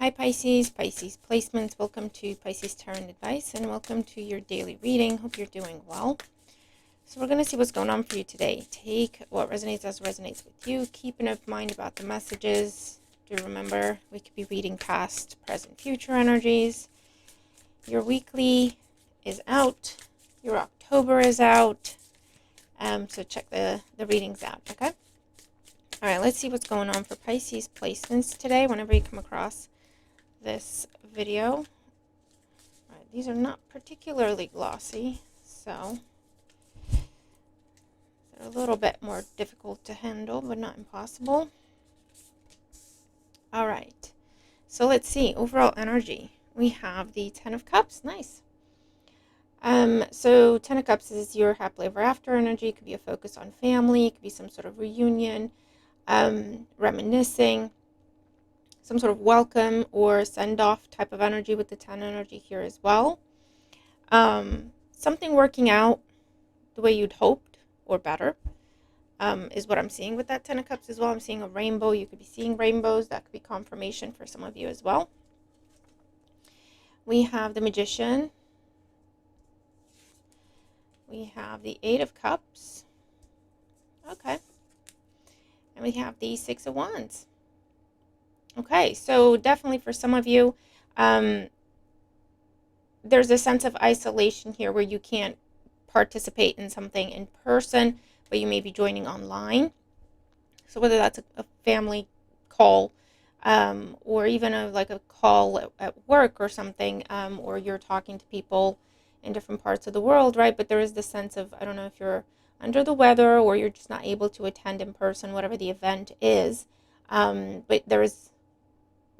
Hi Pisces, Pisces placements. Welcome to Pisces Tarot Advice and welcome to your daily reading. Hope you're doing well. So we're going to see what's going on for you today. Take what resonates as resonates with you. Keep an open mind about the messages. Do remember we could be reading past, present, future energies. Your weekly is out. Your October is out. So check the readings out, okay? All right, let's see what's going on for Pisces placements today whenever you come across this video. All right, these are not particularly glossy, so they're a little bit more difficult to handle, but not impossible. All right, so let's see overall energy. We have the Ten of Cups. Nice. So Ten of Cups is your happily ever after energy. It could be a focus on family. It could be some sort of reunion, reminiscing, some sort of welcome or send-off type of energy with the 10 energy here as well. Something working out the way you'd hoped or better is what I'm seeing with that 10 of Cups as well. I'm seeing a rainbow. You could be seeing rainbows. That could be confirmation for some of you as well. We have the Magician. We have the 8 of Cups. Okay. And we have the 6 of Wands. Okay, so definitely for some of you, there's a sense of isolation here where you can't participate in something in person, but you may be joining online. So whether that's a family call or even a call at work or something, or you're talking to people in different parts of the world, right? But there is the sense of, I don't know if you're under the weather or you're just not able to attend in person, whatever the event is, but there is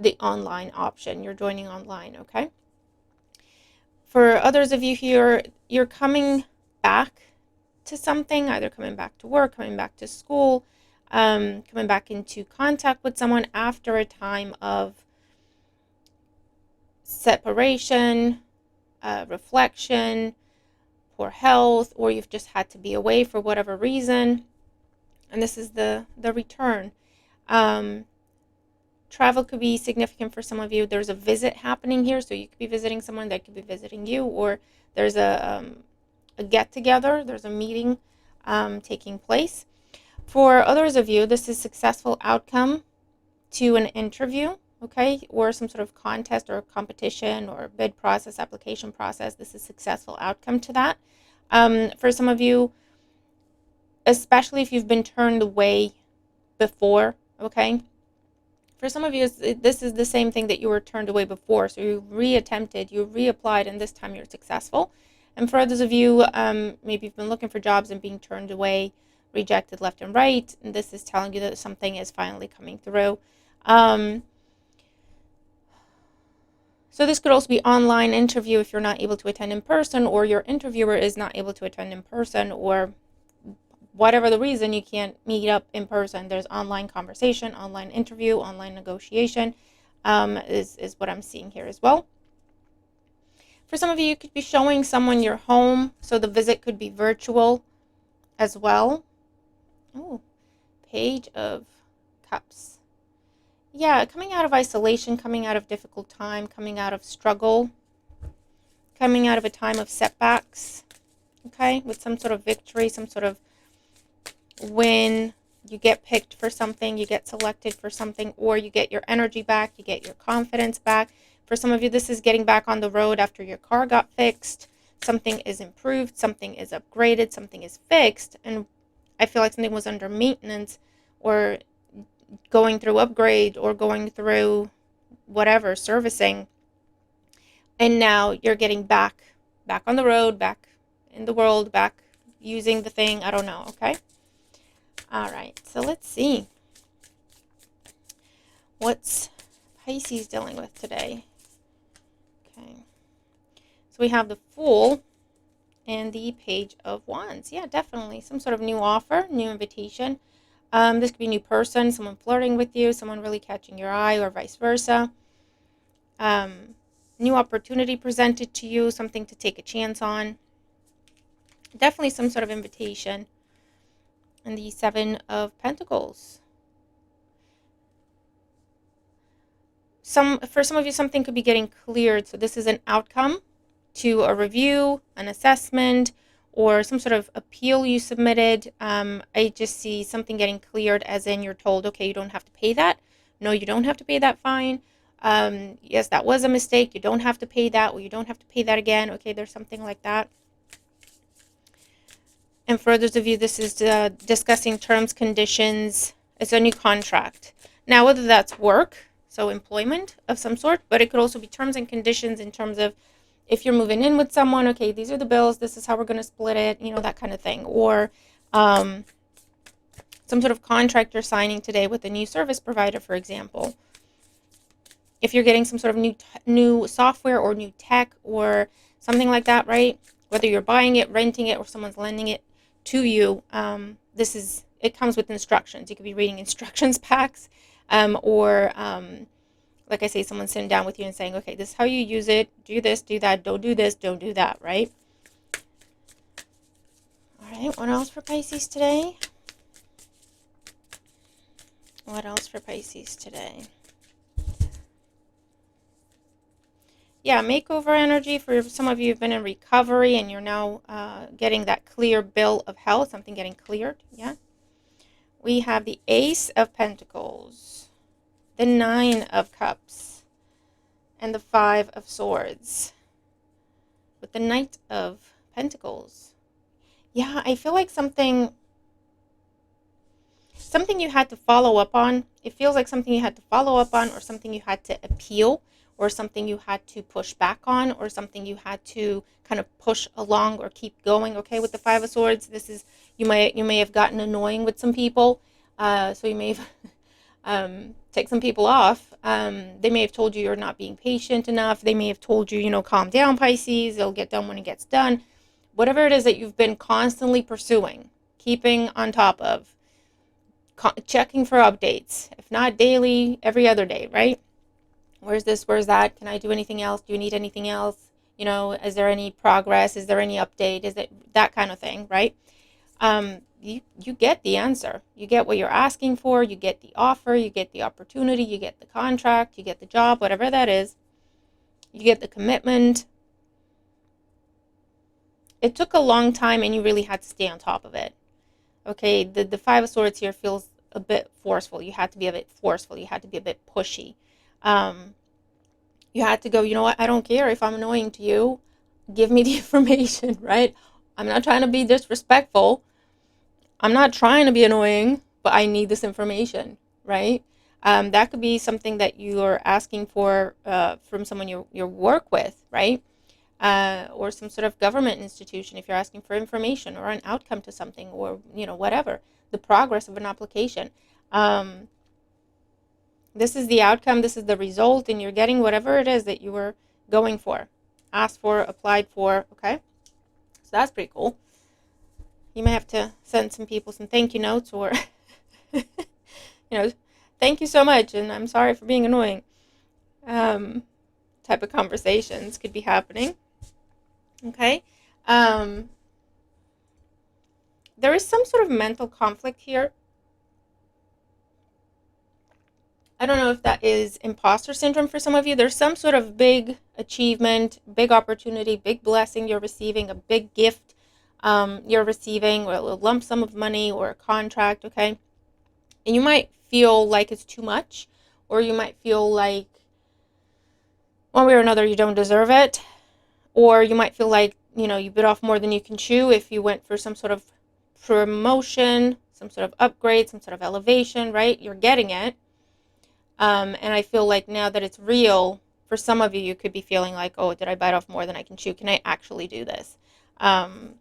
the online option. You're joining online, okay? For others of you here, you're coming back to something, either coming back to work, coming back to school, coming back into contact with someone after a time of separation, reflection, poor health, or you've just had to be away for whatever reason. And this is the return. Travel could be significant for some of you. There's a visit happening here, so you could be visiting someone, that could be visiting you, or there's a get-together, there's a meeting taking place. For others of you, this is successful outcome to an interview, okay, or some sort of contest or competition or bid process, application process. This is successful outcome to that. For some of you, especially if you've been turned away before, okay, for some of you, this is the same thing that you were turned away before. So you reattempted, you reapplied, and this time you're successful. And for others of you, maybe you've been looking for jobs and being turned away, rejected left and right. And this is telling you that something is finally coming through. So this could also be online interview if you're not able to attend in person, or your interviewer is not able to attend in person, or whatever the reason you can't meet up in person. There's online conversation, online interview, online negotiation is what I'm seeing here as well. For some of you, you could be showing someone your home, so the visit could be virtual as well. Oh, Page of Cups. Yeah, coming out of isolation, coming out of difficult time, coming out of struggle, coming out of a time of setbacks, okay, with some sort of victory, some sort of when you get picked for something, you get selected for something, or you get your energy back, you get your confidence back. For some of you, this is getting back on the road after your car got fixed. Something is improved, something is upgraded, something is fixed, and I feel like something was under maintenance or going through upgrade or going through whatever, servicing, and now you're getting back on the road, back in the world, back using the thing, I don't know, okay? All right, so let's see. What's Pisces dealing with today? Okay, so we have the Fool and the Page of Wands. Yeah, definitely some sort of new offer, new invitation. This could be a new person, someone flirting with you, someone really catching your eye, or vice versa. New opportunity presented to you, something to take a chance on. Definitely some sort of invitation. And the Seven of Pentacles. for some of you, something could be getting cleared. So this is an outcome to a review, an assessment, or some sort of appeal you submitted. I just see something getting cleared, as in you're told, okay, you don't have to pay that. No, you don't have to pay that fine. Yes, that was a mistake. You don't have to pay that, or you don't have to pay that again. Okay, there's something like that. And for others of you, this is discussing terms, conditions. It's a new contract. Now, whether that's work, so employment of some sort, but it could also be terms and conditions in terms of if you're moving in with someone, okay, these are the bills, this is how we're going to split it, that kind of thing. Or some sort of contract you're signing today with a new service provider, for example. If you're getting some sort of new software or new tech or something like that, right? Whether you're buying it, renting it, or someone's lending it to you, it comes with instructions. You could be reading instructions packs, or like I say, someone's sitting down with you and saying, okay, this is how you use it. Do this, do that. Don't do this, don't do that, right? All right, what else for Pisces today? What else for Pisces today? Yeah, makeover energy. For some of you who've been in recovery and you're now getting that clear bill of health, something getting cleared, yeah? We have the Ace of Pentacles, the Nine of Cups, and the Five of Swords, with the Knight of Pentacles. Yeah, I feel like something you had to follow up on. It feels like something you had to follow up on, or something you had to appeal, or something you had to push back on, or something you had to kind of push along or keep going. Okay, with the Five of Swords, this is, you may have gotten annoying with some people, so you may have take some people off. They may have told you you're not being patient enough. They may have told you, calm down, Pisces. It'll get done when it gets done. Whatever it is that you've been constantly pursuing, keeping on top of, checking for updates, if not daily, every other day, right? Where's this? Where's that? Can I do anything else? Do you need anything else? Is there any progress? Is there any update? Is it that kind of thing, right? You get the answer. You get what you're asking for. You get the offer. You get the opportunity. You get the contract. You get the job, whatever that is. You get the commitment. It took a long time, and you really had to stay on top of it. Okay, the Five of Swords here feels a bit forceful. You had to be a bit forceful. You had to be a bit pushy. You had to go, you know what, I don't care if I'm annoying to you. Give me the information, right? I'm not trying to be disrespectful. I'm not trying to be annoying, but I need this information, right? That could be something that you are asking for from someone you work with, right? Or some sort of government institution if you're asking for information or an outcome to something, or whatever, the progress of an application. This is the outcome, this is the result, and you're getting whatever it is that you were going for, asked for, applied for. Okay, so that's pretty cool. You may have to send some people some thank you notes, or thank you so much and I'm sorry for being annoying, type of conversations could be happening. Okay, there is some sort of mental conflict here. I don't know if that is imposter syndrome for some of you. There's some sort of big achievement, big opportunity, big blessing you're receiving, a big gift you're receiving, or a lump sum of money, or a contract, okay? And you might feel like it's too much, or you might feel like one way or another you don't deserve it, or you might feel like, you bit off more than you can chew if you went for some sort of promotion, some sort of upgrade, some sort of elevation, right? You're getting it. And I feel like now that it's real, for some of you, you could be feeling like, oh, did I bite off more than I can chew? Can I actually do this? And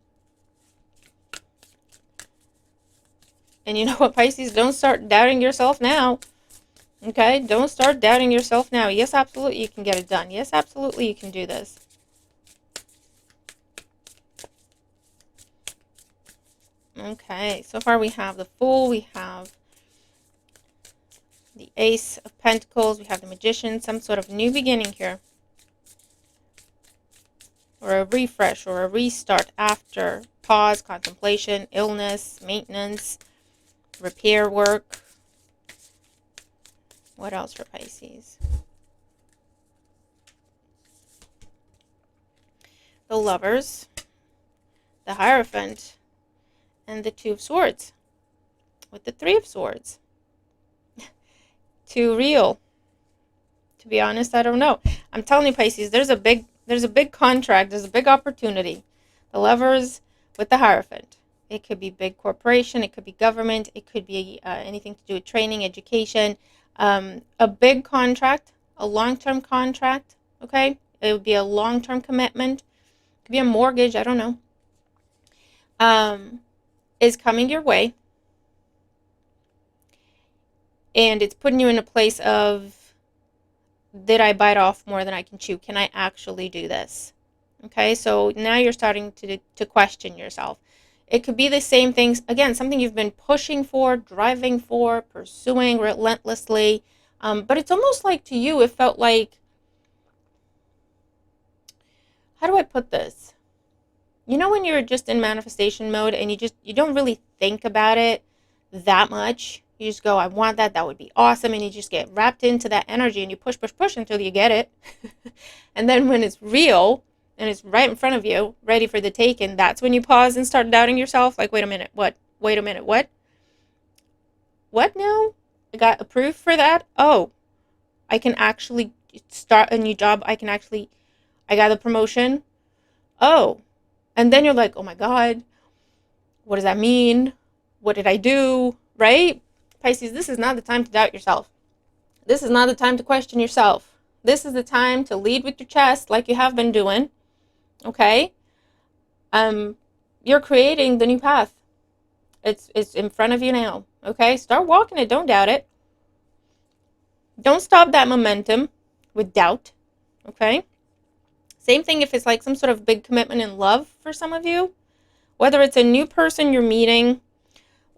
you know what, Pisces? Don't start doubting yourself now. Okay? Don't start doubting yourself now. Yes, absolutely, you can get it done. Yes, absolutely, you can do this. Okay, so far we have the Fool, we have the Ace of Pentacles, we have the Magician, some sort of new beginning here, or a refresh, or a restart after pause, contemplation, illness, maintenance, repair work. What else for Pisces? the Lovers, the Hierophant, and the Two of Swords with the Three of Swords. Too real. To be honest, I don't know. I'm telling you, Pisces, there's a big contract, there's a big opportunity. The Lovers with the Hierophant. It could be big corporation, it could be government, it could be anything to do with training, education, a big contract, a long-term contract, okay? It would be a long-term commitment. It could be a mortgage, I don't know. Is coming your way. And it's putting you in a place of, did I bite off more than I can chew? Can I actually do this? Okay, so now you're starting to question yourself. It could be the same things, again, something you've been pushing for, driving for, pursuing relentlessly. But it's almost like to you, it felt like, how do I put this? You know when you're just in manifestation mode and you don't really think about it that much? You just go, I want that, that would be awesome, and you just get wrapped into that energy and you push until you get it. And then when it's real and it's right in front of you, ready for the taking, that's when you pause and start doubting yourself. Like, wait a minute, what? Wait a minute, what? What now? I got approved for that? Oh, I can actually start a new job. I got a promotion. Oh. And then you're like, oh my God, what does that mean? What did I do? Right? Pisces, this is not the time to doubt yourself. This is not the time to question yourself. This is the time to lead with your chest like you have been doing. Okay? You're creating the new path. It's in front of you now. Okay? Start walking it. Don't doubt it. Don't stop that momentum with doubt. Okay? Same thing if it's like some sort of big commitment in love for some of you. Whether it's a new person you're meeting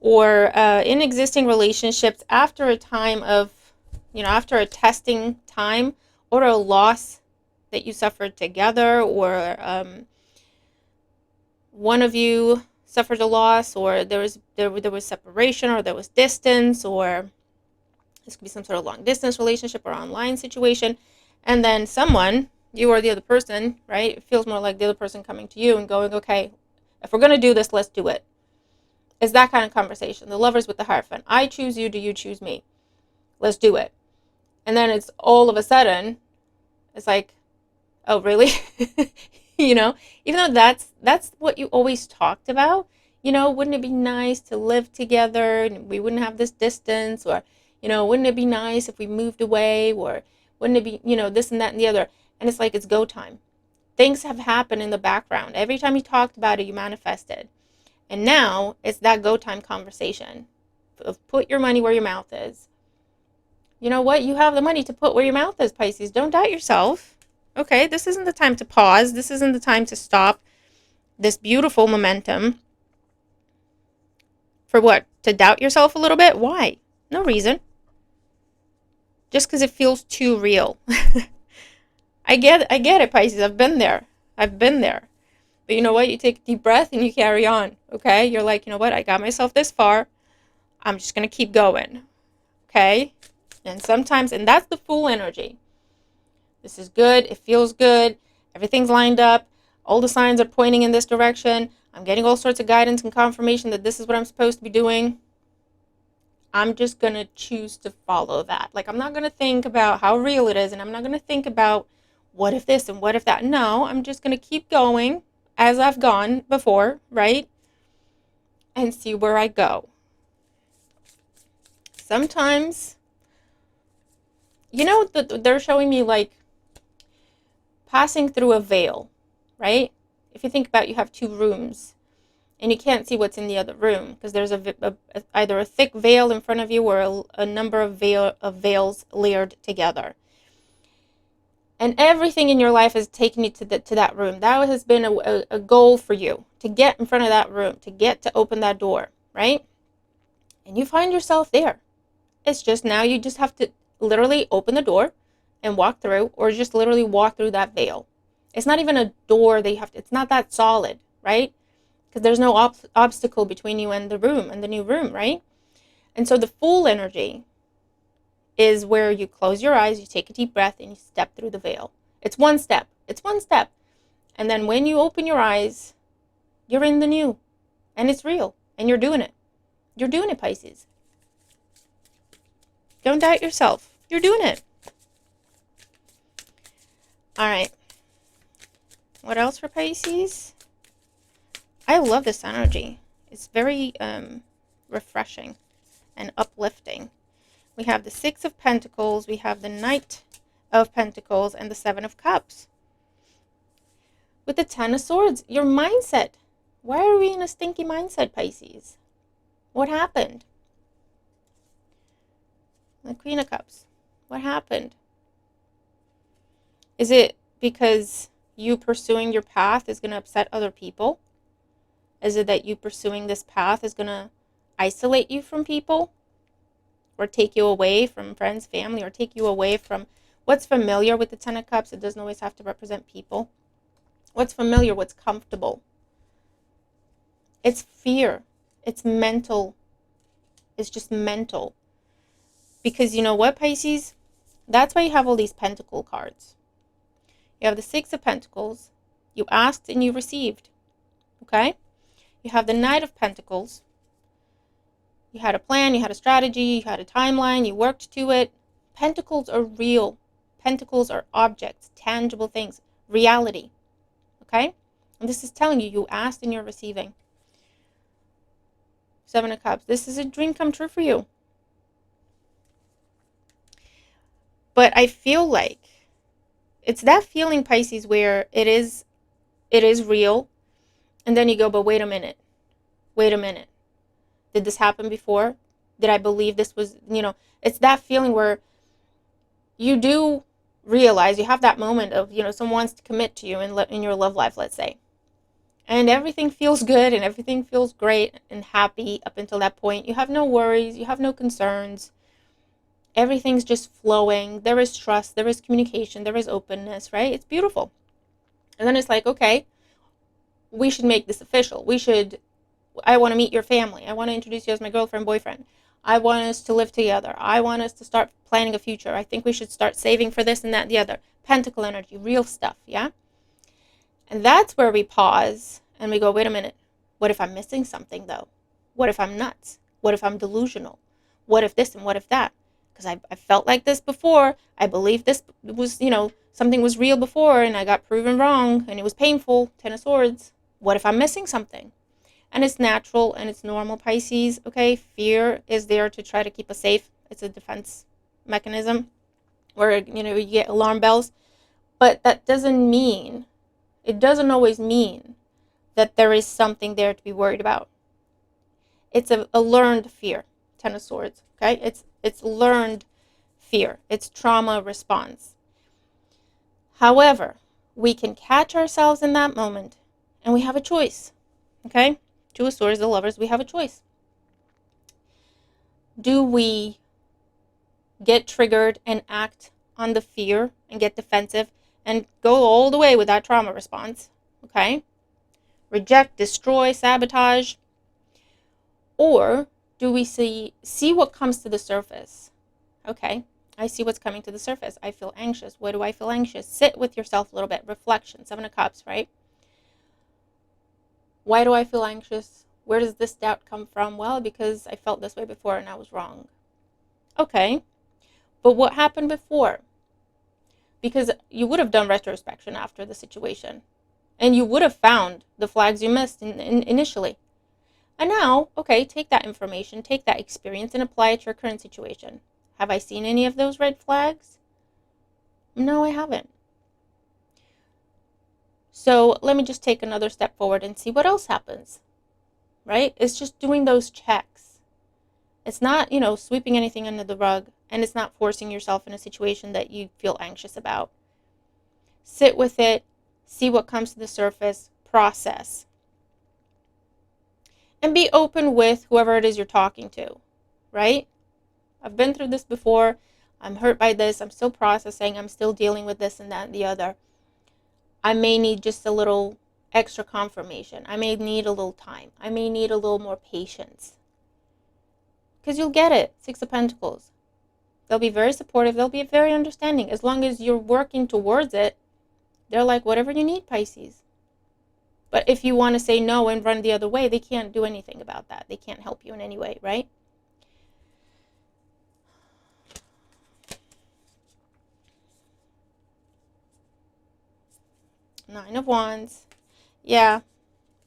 or in existing relationships after a time of, after a testing time or a loss that you suffered together, or one of you suffered a loss, or there was separation, or there was distance, or this could be some sort of long distance relationship or online situation, and then someone, you or the other person, right? It feels more like the other person coming to you and going, okay, if we're going to do this, let's do it. It's that kind of conversation. The Lovers with the Hierophant. I choose you, do you choose me? Let's do it. And then it's all of a sudden, it's like, oh, really? Even though that's what you always talked about. Wouldn't it be nice to live together and we wouldn't have this distance? Or, wouldn't it be nice if we moved away? Or wouldn't it be, this and that and the other? And it's like, it's go time. Things have happened in the background. Every time you talked about it, you manifested. And now it's that go time conversation of put your money where your mouth is. You know what? You have the money to put where your mouth is, Pisces. Don't doubt yourself. Okay, this isn't the time to pause. This isn't the time to stop this beautiful momentum. For what? To doubt yourself a little bit? Why? No reason. Just because it feels too real. I get it, Pisces. I've been there. But you know what? You take a deep breath and you carry on, okay? You're like, you know what? I got myself this far. I'm just going to keep going, okay? And sometimes, and that's the Fool energy. This is good. It feels good. Everything's lined up. All the signs are pointing in this direction. I'm getting all sorts of guidance and confirmation that this is what I'm supposed to be doing. I'm just going to choose to follow that. Like, I'm not going to think about how real it is, and I'm not going to think about what if this and what if that. No, I'm just going to keep going as I've gone before, right? And see where I go. Sometimes, they're showing me like passing through a veil, right? If you think about, you have two rooms and you can't see what's in the other room because there's either a thick veil in front of you or a number of veils layered together. And everything in your life has taken you to that room. That has been a goal for you, to get in front of that room, to open that door, right? And you find yourself there. It's just now you just have to literally open the door and walk through, or just literally walk through that veil. It's not even a door that you have to, it's not that solid, right? Because there's no obstacle between you and the room, and the new room, right? And so the Fool energy is where you close your eyes, you take a deep breath, and you step through the veil. It's one step. And then when you open your eyes, you're in the new. And it's real. And you're doing it. You're doing it, Pisces. Don't doubt yourself. You're doing it. All right. What else for Pisces? I love this energy. It's very refreshing and uplifting. We have the Six of Pentacles. We have the Knight of Pentacles and the Seven of Cups. With the Ten of Swords, your mindset. Why are we in a stinky mindset, Pisces? What happened? The Queen of Cups. What happened? Is it because you pursuing your path is going to upset other people? Is it that you pursuing this path is going to isolate you from people? Or take you away from friends, family, or take you away from what's familiar with the Ten of Cups? It doesn't always have to represent people. What's familiar, what's comfortable. It's fear. It's mental. It's just mental. Because you know what, Pisces? That's why you have all these Pentacle cards. You have the Six of Pentacles. You asked and you received. Okay? You have the Knight of Pentacles. You had a plan, you had a strategy, you had a timeline, you worked to it. Pentacles are real. Pentacles are objects, tangible things, reality. Okay? And this is telling you, you asked and you're receiving. Seven of Cups. This is a dream come true for you. But I feel like it's that feeling, Pisces, where it is real. And then you go, but wait a minute. Wait a minute. Did this happen before? Did I believe this was, it's that feeling where you do realize you have that moment of, someone wants to commit to you in your love life, let's say. And everything feels good and everything feels great and happy up until that point. You have no worries. You have no concerns. Everything's just flowing. There is trust. There is communication. There is openness, right? It's beautiful. And then it's like, okay, we should make this official. I want to meet your family. I want to introduce you as my girlfriend, boyfriend. I want us to live together. I want us to start planning a future. I think we should start saving for this and that and the other. Pentacle energy, real stuff, yeah? And that's where we pause and we go, wait a minute. What if I'm missing something, though? What if I'm nuts? What if I'm delusional? What if this and what if that? Because I felt like this before. I believed this was, something was real before and I got proven wrong and it was painful. Ten of Swords. What if I'm missing something? And it's natural and it's normal, Pisces, okay? Fear is there to try to keep us safe. It's a defense mechanism where, you get alarm bells. But that doesn't mean, it doesn't always mean that there is something there to be worried about. It's a learned fear, Ten of Swords, okay? It's learned fear. It's trauma response. However, we can catch ourselves in that moment and we have a choice, okay? Two of Swords, the Lovers, we have a choice. Do we get triggered and act on the fear and get defensive and go all the way with that trauma response, okay? Reject, destroy, sabotage. Or do we see what comes to the surface? Okay, I see what's coming to the surface. I feel anxious. Why do I feel anxious? Sit with yourself a little bit. Reflection, Seven of Cups, right? Why do I feel anxious? Where does this doubt come from? Well, because I felt this way before and I was wrong. Okay, but what happened before? Because you would have done retrospection after the situation. And you would have found the flags you missed initially. And now, okay, take that information, take that experience, and apply it to your current situation. Have I seen any of those red flags? No, I haven't. So let me just take another step forward and see what else happens, right? It's just doing those checks. It's not, sweeping anything under the rug, and it's not forcing yourself in a situation that you feel anxious about. Sit with it, see what comes to the surface, process. And be open with whoever it is you're talking to, right? I've been through this before. I'm hurt by this. I'm still processing. I'm still dealing with this and that and the other. I may need just a little extra confirmation. I may need a little time. I may need a little more patience. Because you'll get it. Six of Pentacles. They'll be very supportive. They'll be very understanding. As long as you're working towards it, they're like, whatever you need, Pisces. But if you want to say no and run the other way, they can't do anything about that. They can't help you in any way, right? Nine of Wands. Yeah,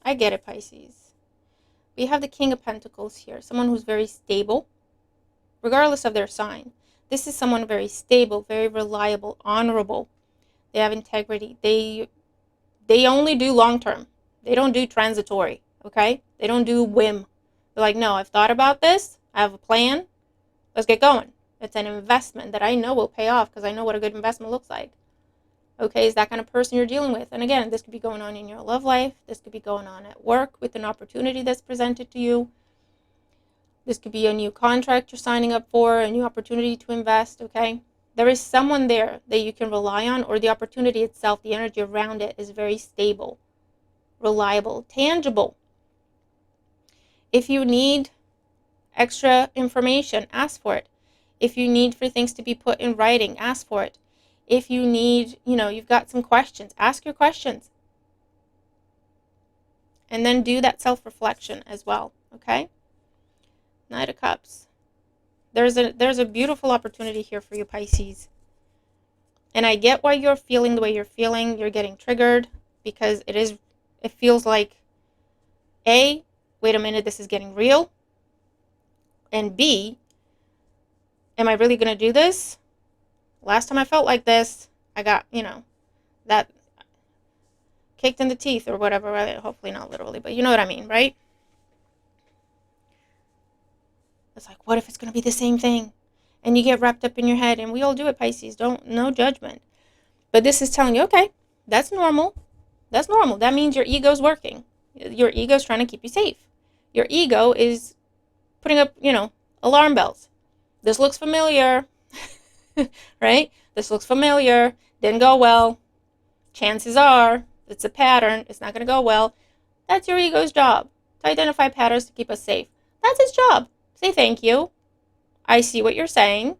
I get it, Pisces. We have the King of Pentacles here, someone who's very stable, regardless of their sign. This is someone very stable, very reliable, honorable. They have integrity. They only do long term. They don't do transitory, okay? They don't do whim. They're like, no, I've thought about this. I have a plan. Let's get going. It's an investment that I know will pay off because I know what a good investment looks like. Okay, is that kind of person you're dealing with. And again, this could be going on in your love life. This could be going on at work with an opportunity that's presented to you. This could be a new contract you're signing up for, a new opportunity to invest, okay? There is someone there that you can rely on, or the opportunity itself, the energy around it is very stable, reliable, tangible. If you need extra information, ask for it. If you need for things to be put in writing, ask for it. If you need, you've got some questions, ask your questions. And then do that self-reflection as well, okay? Knight of Cups. There's a beautiful opportunity here for you, Pisces. And I get why you're feeling the way you're feeling. You're getting triggered because it feels like, A, wait a minute, this is getting real. And B, am I really going to do this? Last time I felt like this, I got, that kicked in the teeth or whatever. Hopefully not literally, but you know what I mean, right? It's like, what if it's going to be the same thing? And you get wrapped up in your head, and we all do it, Pisces. No judgment. But this is telling you, okay, that's normal. That's normal. That means your ego's working. Your ego's trying to keep you safe. Your ego is putting up, alarm bells. This looks familiar, right? This looks familiar. Didn't go well. Chances are it's a pattern. It's not going to go well. That's your ego's job, to identify patterns to keep us safe. That's its job. Say thank you. I see what you're saying.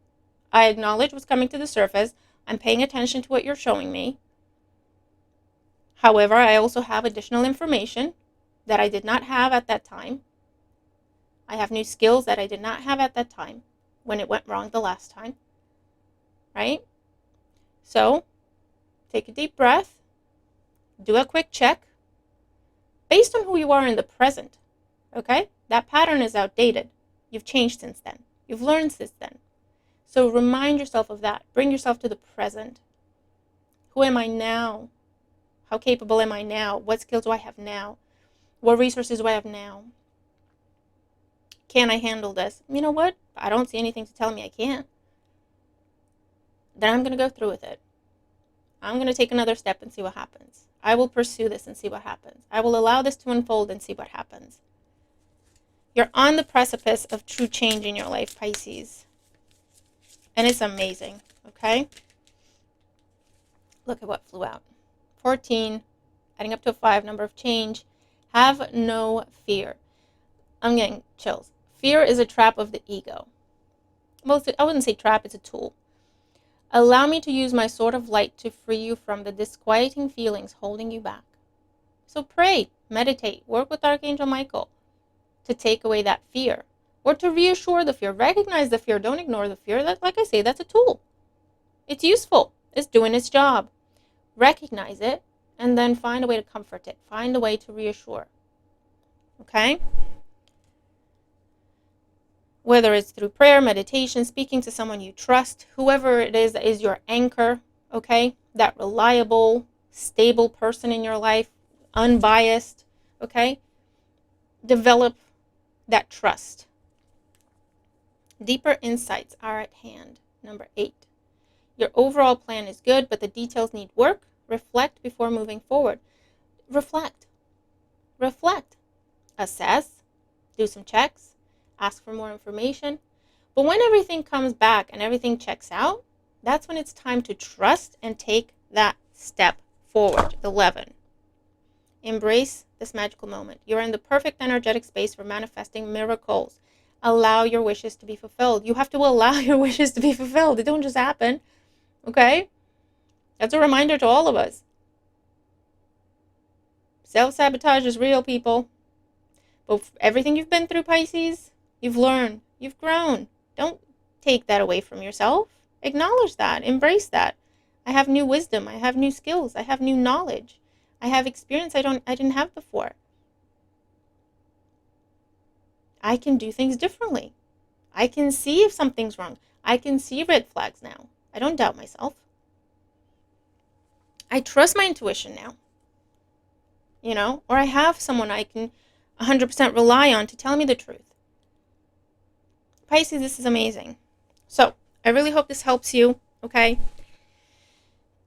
I acknowledge what's coming to the surface. I'm paying attention to what you're showing me. However, I also have additional information that I did not have at that time. I have new skills that I did not have at that time when it went wrong the last time. Right? So, take a deep breath. Do a quick check. Based on who you are in the present, okay? That pattern is outdated. You've changed since then. You've learned since then. So remind yourself of that. Bring yourself to the present. Who am I now? How capable am I now? What skills do I have now? What resources do I have now? Can I handle this? You know what? I don't see anything to tell me I can't. Then I'm going to go through with it. I'm going to take another step and see what happens. I will pursue this and see what happens. I will allow this to unfold and see what happens. You're on the precipice of true change in your life, Pisces. And it's amazing, okay? Look at what flew out. 14, adding up to a 5, number of change. Have no fear. I'm getting chills. Fear is a trap of the ego. Well, I wouldn't say trap, it's a tool. Allow me to use my sword of light to free you from the disquieting feelings holding you back. So pray, meditate, work with Archangel Michael to take away that fear, or to reassure the fear. Recognize the fear. Don't ignore the fear. That, like I say, that's a tool. It's useful. It's doing its job. Recognize it, and then find a way to comfort it. Find a way to reassure. Okay? Whether it's through prayer, meditation, speaking to someone you trust, whoever it is that is your anchor, okay? That reliable, stable person in your life, unbiased, okay? Develop that trust. Deeper insights are at hand. Number 8. Your overall plan is good, but the details need work. Reflect before moving forward. Reflect. Assess. Do some checks. Ask for more information. But when everything comes back and everything checks out, that's when it's time to trust and take that step forward. 11. Embrace this magical moment. You're in the perfect energetic space for manifesting miracles. Allow your wishes to be fulfilled. You have to allow your wishes to be fulfilled. They don't just happen. Okay? That's a reminder to all of us. Self-sabotage is real, people. But everything you've been through, Pisces, you've learned, you've grown. Don't take that away from yourself. Acknowledge that, embrace that. I have new wisdom, I have new skills, I have new knowledge. I have experience I didn't have before. I can do things differently. I can see if something's wrong. I can see red flags now. I don't doubt myself. I trust my intuition now. Or I have someone I can 100% rely on to tell me the truth. Pisces, this is amazing. So, I really hope this helps you, okay?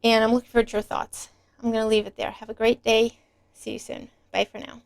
And I'm looking forward to your thoughts. I'm going to leave it there. Have a great day. See you soon. Bye for now.